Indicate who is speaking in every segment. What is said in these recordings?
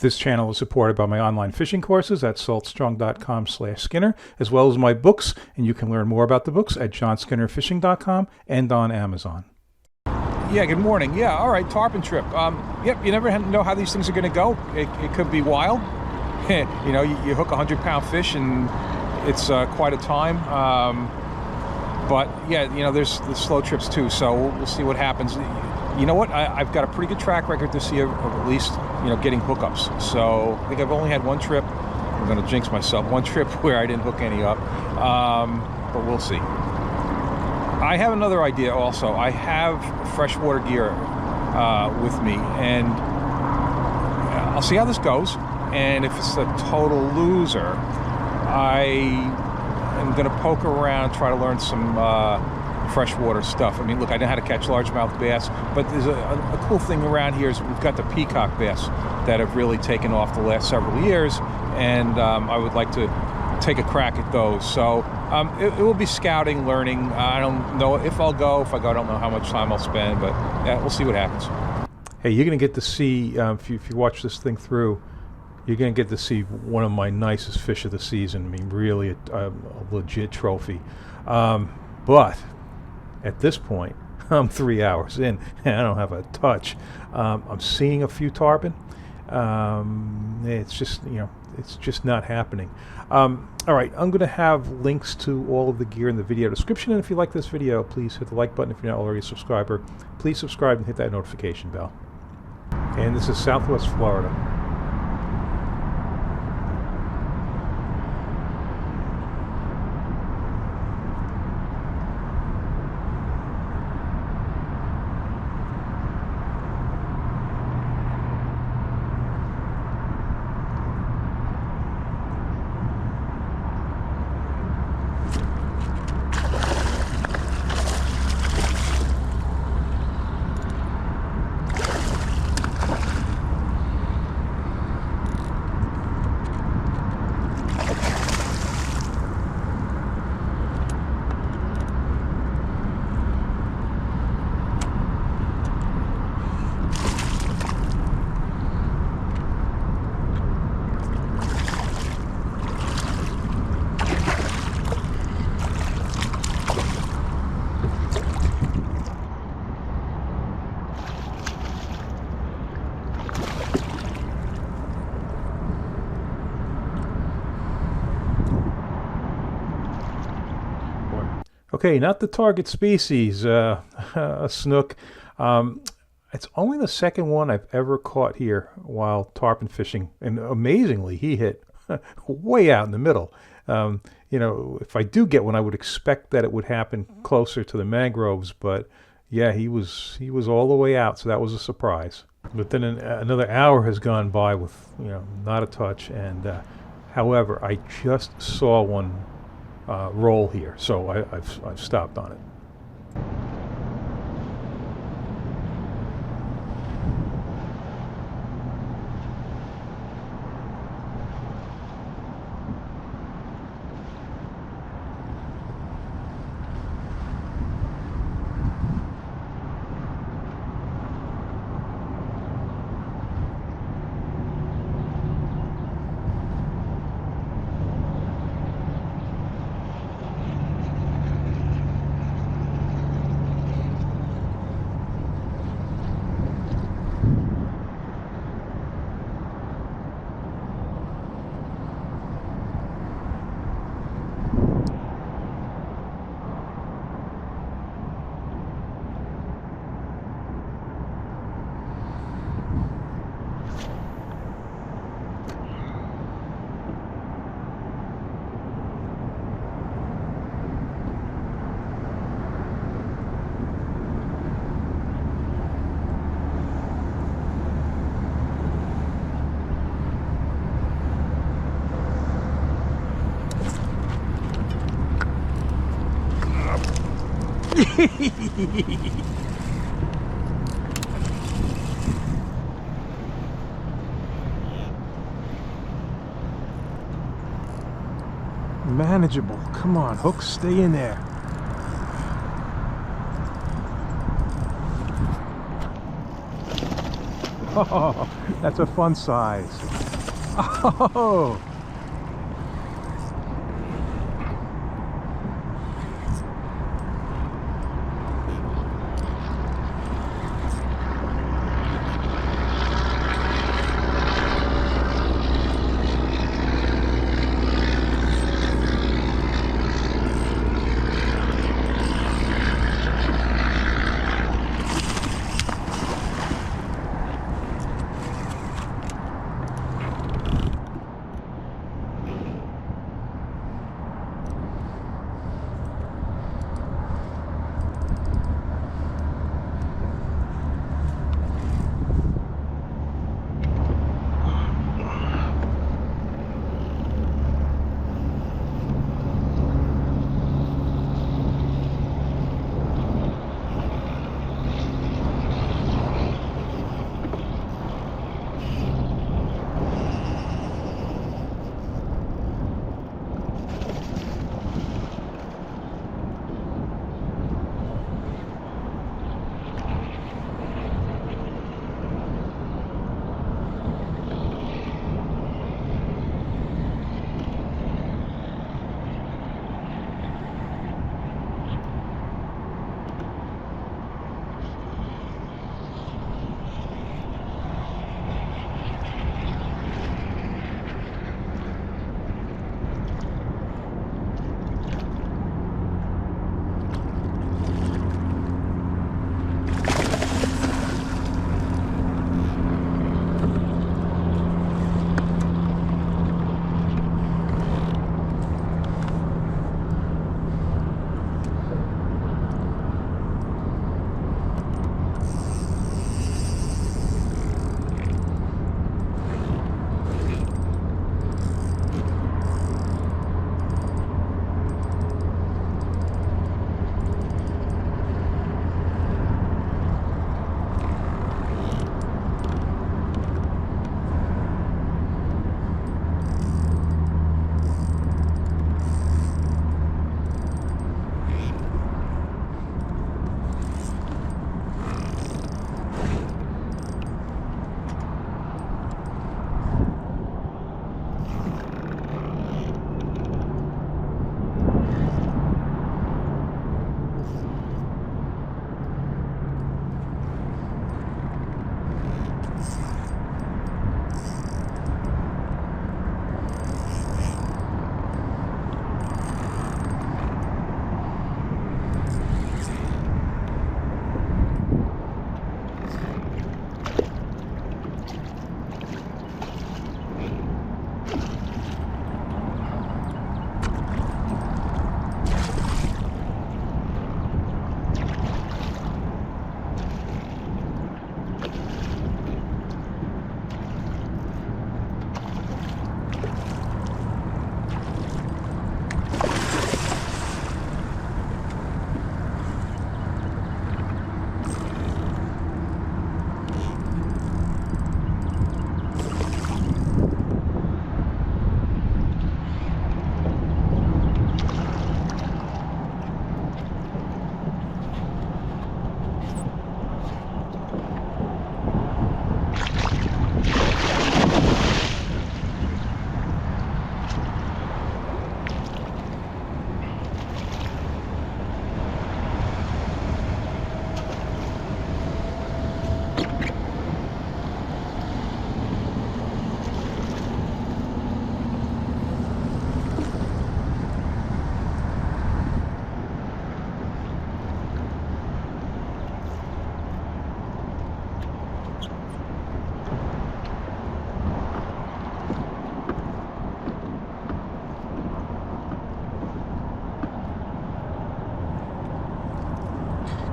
Speaker 1: This channel is supported by my online fishing courses at saltstrong.com/Skinner, as well as my books, and you can learn more about the books at johnskinnerfishing.com and on Amazon. Yeah, good morning. Yeah, all right, tarpon trip. Yep, you never know how these things are going to go. It could be wild. You know, you hook a 100-pound fish, and it's quite a time. But yeah, you know, there's the slow trips too, so we'll see what happens. You know what? I've got a pretty good track record this year of at least, you know, getting hookups. So I think I've only had one trip. I'm going to jinx myself. One trip where I didn't hook any up. But we'll see. I have another idea also. I have freshwater gear with me, and I'll see how this goes. And if it's a total loser, I am going to poke around, try to learn some freshwater stuff. I mean, look, I know how to catch largemouth bass, but there's a cool thing around here is we've got the peacock bass that have really taken off the last several years, and I would like to take a crack at those. So it will be scouting, learning. I don't know if I'll go. If I go, I don't know how much time I'll spend, but yeah, we'll see what happens. Hey, you're going to get to see, if you watch this thing through, you're going to get to see one of my nicest fish of the season. I mean, really a legit trophy. But at this point, I'm 3 hours in, and I don't have a touch. I'm seeing a few tarpon. It's just, you know, it's just not happening. All right, I'm going to have links to all of the gear in the video description, and if you like this video, please hit the like button. If you're not already a subscriber, please subscribe and hit that notification bell. And this is Southwest Florida. Okay, not the target species, a snook. It's only the second one I've ever caught here while tarpon fishing, and amazingly, he hit way out in the middle. You know, if I do get one, I would expect that it would happen closer to the mangroves, but yeah, he was all the way out, so that was a surprise. But then another hour has gone by with, you know, not a touch, and however, I just saw one roll here, so I've stopped on it. Manageable. Come on, hook, stay in there. Oh, that's a fun size. Oh.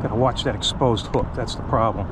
Speaker 1: Gotta watch that exposed hook, that's the problem.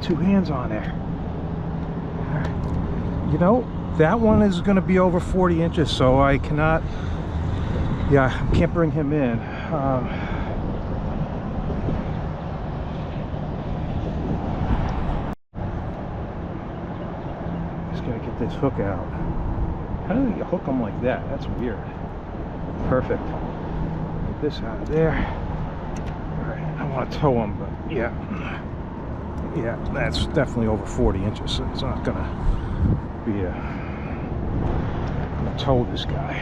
Speaker 1: 2 hands on there. You know, that one is going to be over 40 inches, so I cannot, yeah, I can't bring him in. Just got to get this hook out. How do you hook them like that? That's weird. Perfect. Get this out of there. Alright, I want to tow them, but yeah. Yeah, that's definitely over 40 inches, so it's not going to be a... I'm going to tow this guy.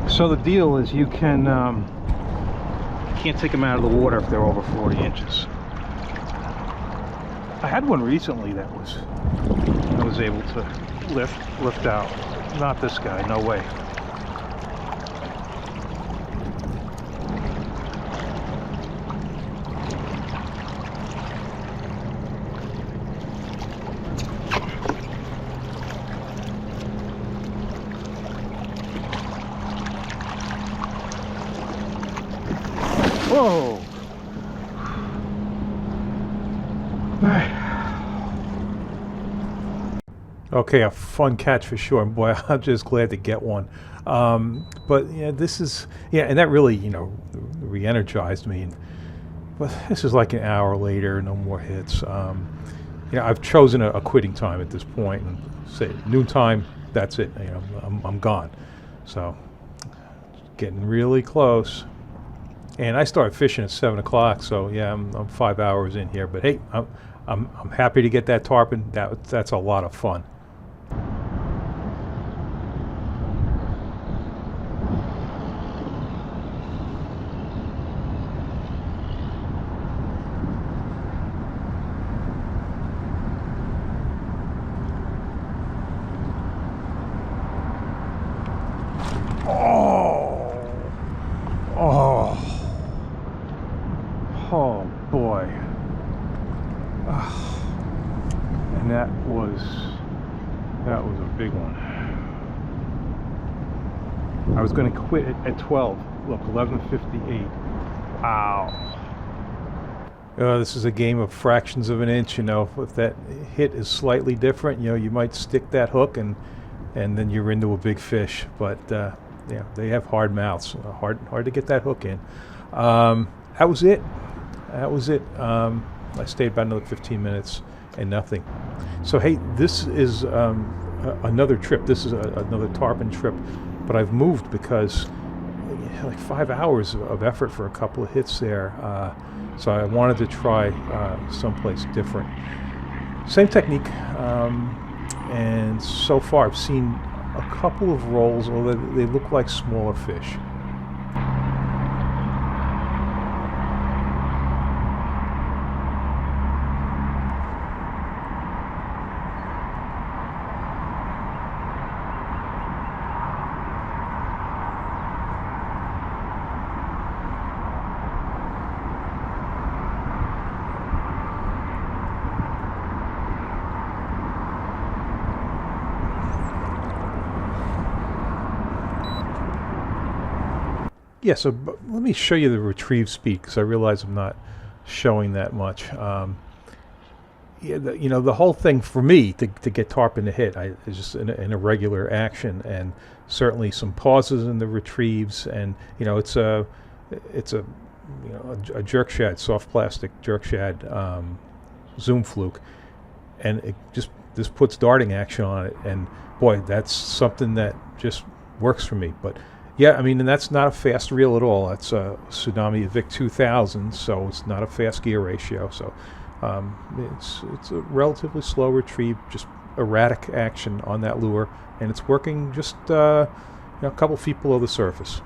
Speaker 1: So the deal is you can can't take them out of the water if they're over 40 inches. I had one recently that I was able to lift out. Not this guy, no way. Whoa! Okay, a fun catch for sure. Boy, I'm just glad to get one. But yeah, this is, yeah, and that really, you know, re-energized me. But this is like an hour later, no more hits. You know, I've chosen a quitting time at this point, and say noontime, that's it. You know, I'm gone. So, getting really close. And I started fishing at 7 o'clock, so yeah, I'm 5 hours in here. But hey, I'm happy to get that tarpon. That's a lot of fun. Oh boy. And that was a big one. I was going to quit at 12. Look, 11:58. Wow. This is a game of fractions of an inch. You know, if that hit is slightly different, you know, you might stick that hook and then you're into a big fish. But yeah, they have hard mouths. Hard to get that hook in. That was it. That was it. I stayed about another 15 minutes and nothing. So hey, this is another trip. This is another tarpon trip, but I've moved because like 5 hours of effort for a couple of hits there. So I wanted to try someplace different. Same technique, and so far I've seen a couple of rolls, although they look like smaller fish. Yeah, so let me show you the retrieve speed because I realize I'm not showing that much. Yeah, you know, the whole thing for me to get tarpon to hit is just an irregular action, and certainly some pauses in the retrieves. And you know, it's a you know a jerk shad, soft plastic jerk shad zoom fluke, and it just puts darting action on it. And boy, that's something that just works for me. But yeah, I mean, and that's not a fast reel at all. That's a Tsunami Vic 2000, so it's not a fast gear ratio. So it's a relatively slow retrieve, just erratic action on that lure, and it's working just you know, a couple feet below the surface.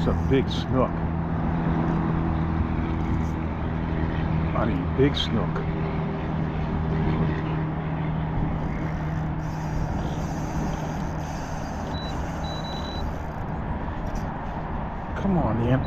Speaker 1: That's a big snook. I mean, big snook. Come on, man.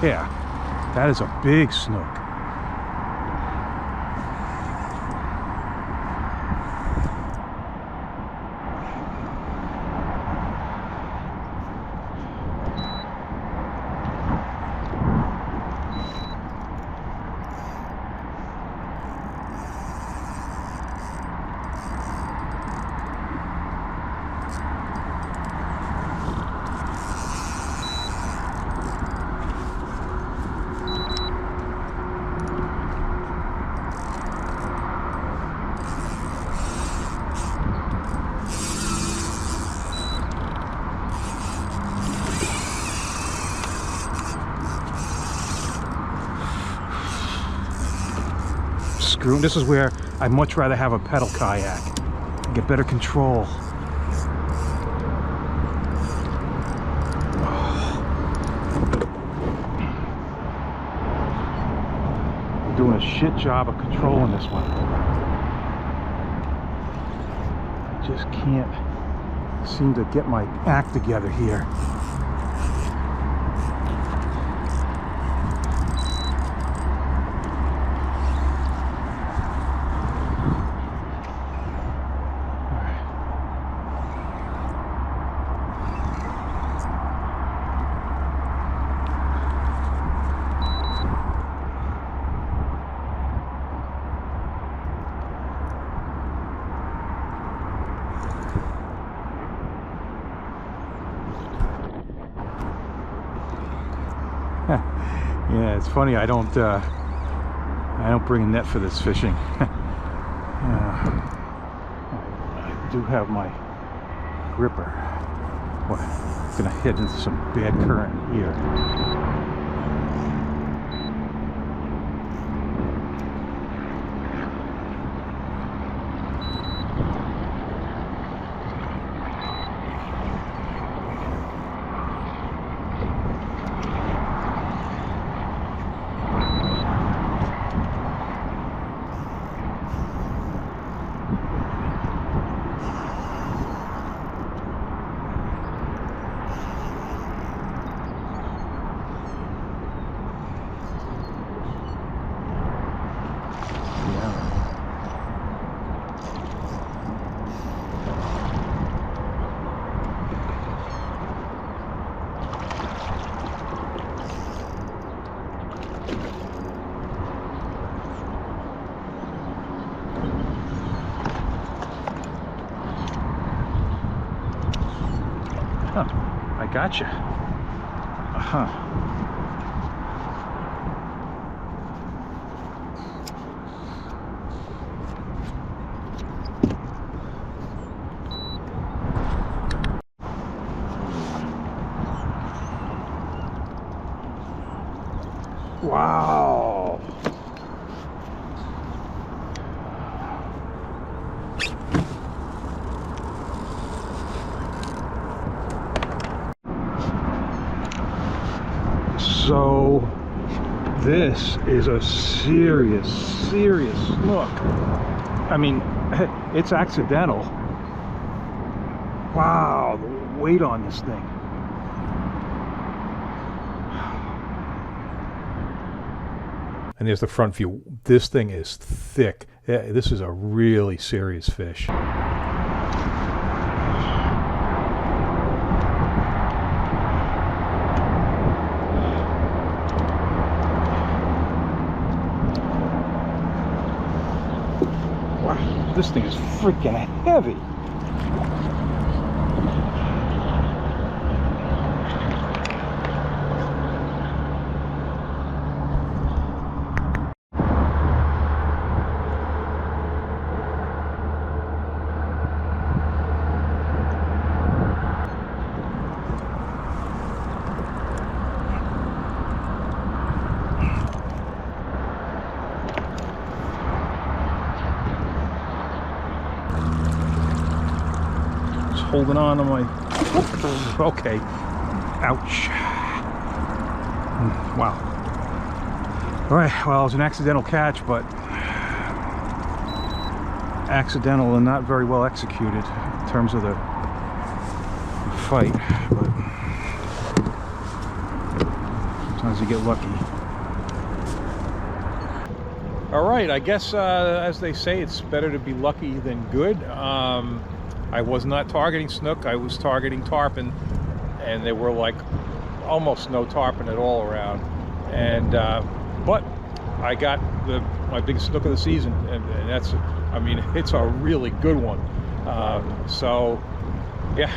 Speaker 1: Yeah, that is a big snook. This is where I'd much rather have a pedal kayak and get better control. I'm doing a shit job of controlling this one. I just can't seem to get my act together here. Yeah, it's funny. I don't bring a net for this fishing. I do have my gripper. Well, I'm gonna head into some bad current here. Huh, I gotcha. Wow. So this is a serious snook. I mean, it's accidental. Wow, the weight on this thing. And there's the front view. This thing is thick. This is a really serious fish. Wow, this thing is freaking heavy. holding on to my... Okay. Ouch. Wow. All right, well, it was an accidental catch, but accidental and not very well executed in terms of the fight. But sometimes you get lucky. All right, I guess as they say, it's better to be lucky than good. I was not targeting snook. I was targeting tarpon, and there were like almost no tarpon at all around. And but I got my biggest snook of the season, and that's, I mean, it's a really good one. So yeah,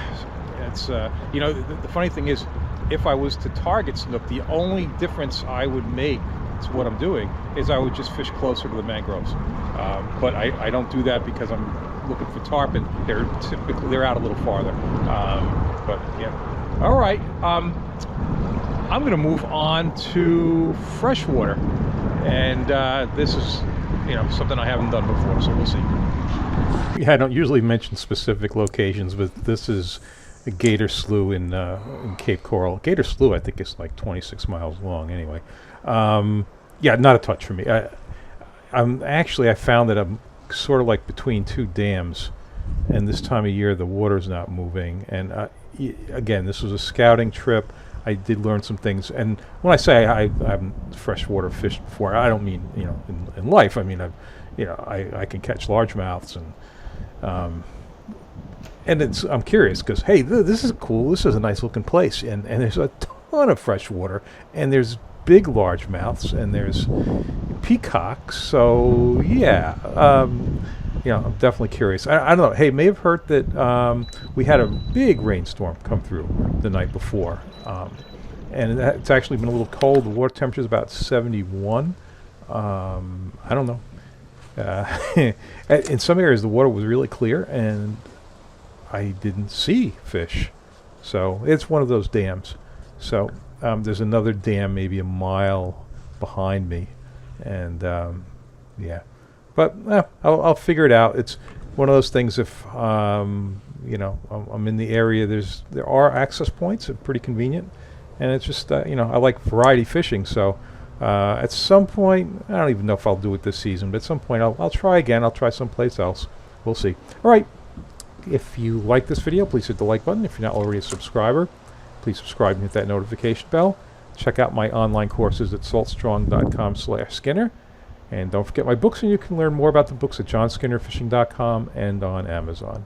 Speaker 1: it's you know, the funny thing is, if I was to target snook, the only difference I would make to what I'm doing is I would just fish closer to the mangroves. But I don't do that because I'm looking for tarpon. They're out a little farther. But yeah. All right. I'm going to move on to freshwater, and this is, you know, something I haven't done before, so we'll see. Yeah, I don't usually mention specific locations, but this is a gator slough in Cape Coral. Gator slough, I think, is like 26 miles long. Anyway, yeah, not a touch for me. I found that I'm sort of like between two dams, and this time of year the water's not moving. And again, this was a scouting trip. I did learn some things, and when I say I haven't freshwater fished before, I don't mean, you know, in life. I mean, I can catch largemouths, and I'm curious because, hey, this is cool. This is a nice looking place, and there's a ton of freshwater, and there's big largemouths, and there's peacocks. So yeah, you know, I'm definitely curious. I don't know. Hey, may have heard that we had a big rainstorm come through the night before, and it's actually been a little cold. The water temperature is about 71. I don't know. In some areas, the water was really clear, and I didn't see fish. So it's one of those dams. So there's another dam maybe a mile behind me, and yeah. But I'll figure it out. It's one of those things. If you know, I'm in the area, there are access points. It's pretty convenient, and it's just you know, I like variety fishing. So at some point, I don't even know if I'll do it this season, but at some point I'll try again. I'll try someplace else. We'll see. All right. If you like this video, please hit the like button. If you're not already a subscriber, please subscribe and hit that notification bell. Check out my online courses at saltstrong.com/Skinner. And don't forget my books, and you can learn more about the books at johnskinnerfishing.com and on Amazon.